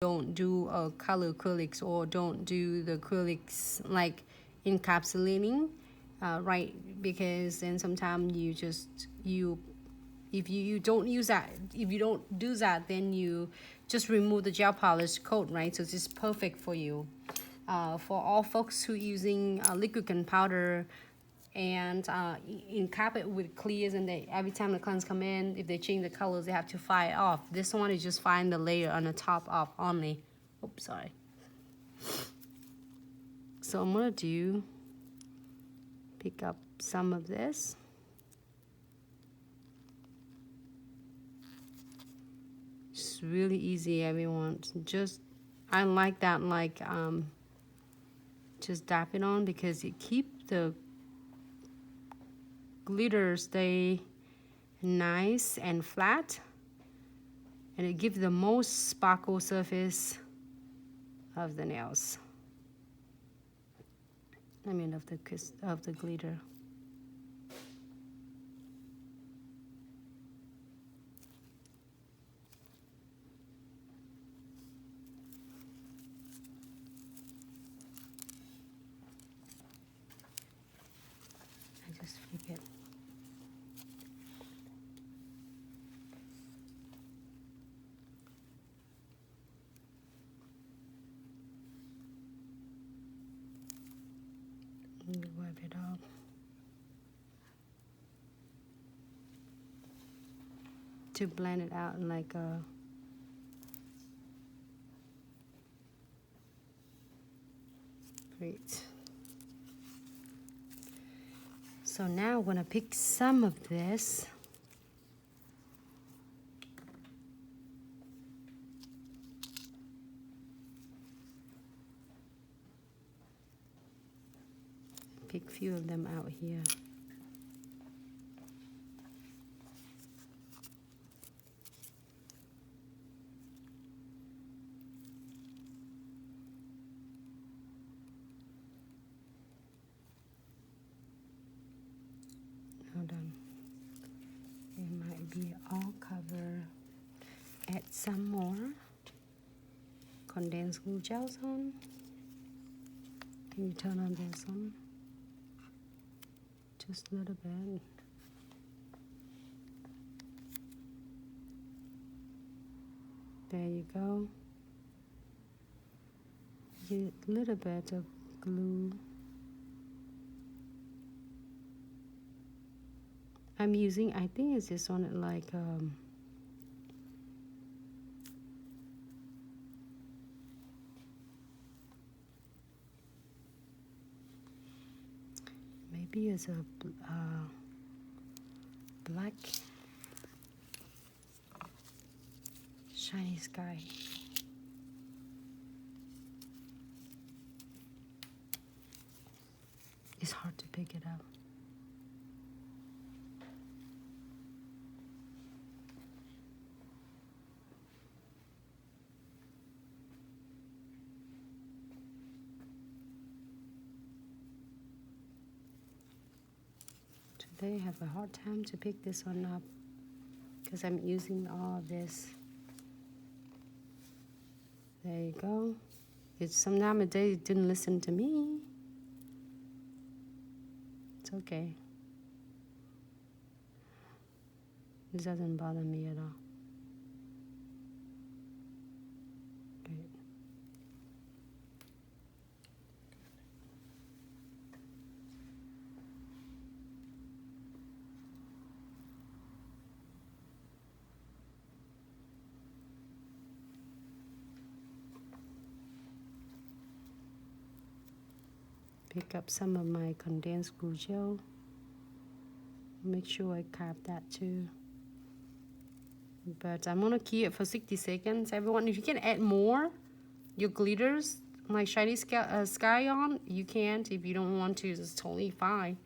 don't do color acrylics, or don't do the acrylics like encapsulating, right? Because then sometimes if you don't use that, if you don't do that, then you just remove the gel polish coat, right? So it's perfect for you. For all folks who using liquid gunpowder and encap it with clears, and every time the clients come in, if they change the colors, they have to fire it off. This one is just firing the layer on the top off only. Oops, sorry. So I'm gonna pick up some of this. It's really easy, everyone. I like that, like just dab it on, because it keep the glitter stay nice and flat, and it gives the most sparkle surface of the nails. I mean of the glitter. I just flip it. Wipe it off. To blend it out in like a great. So now I'm gonna pick some of this. Pick a few of them out here. Hold on. It might be all covered. Add some more condensed glue gels on. Can you turn on this one? Just a little bit. There you go. Get a little bit of glue. I'm using, I think it's this one, like maybe it's a black shiny sky. It's hard to pick it up. Today I have a hard time to pick this one up because I'm using all of this. There you go. It's sometimes a day it didn't listen to me. It's okay. This doesn't bother me at all. Great. Pick up some of my condensed glue gel. Make sure I cap that too. But I'm gonna keep it for 60 seconds. Everyone, if you can add more, your glitters, like shiny sky on, you can't. If you don't want to, it's totally fine.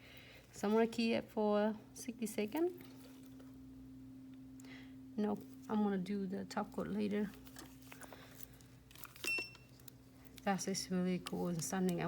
So I'm gonna keep it for 60 seconds. Nope, I'm gonna do the top coat later. That is really cool and stunning.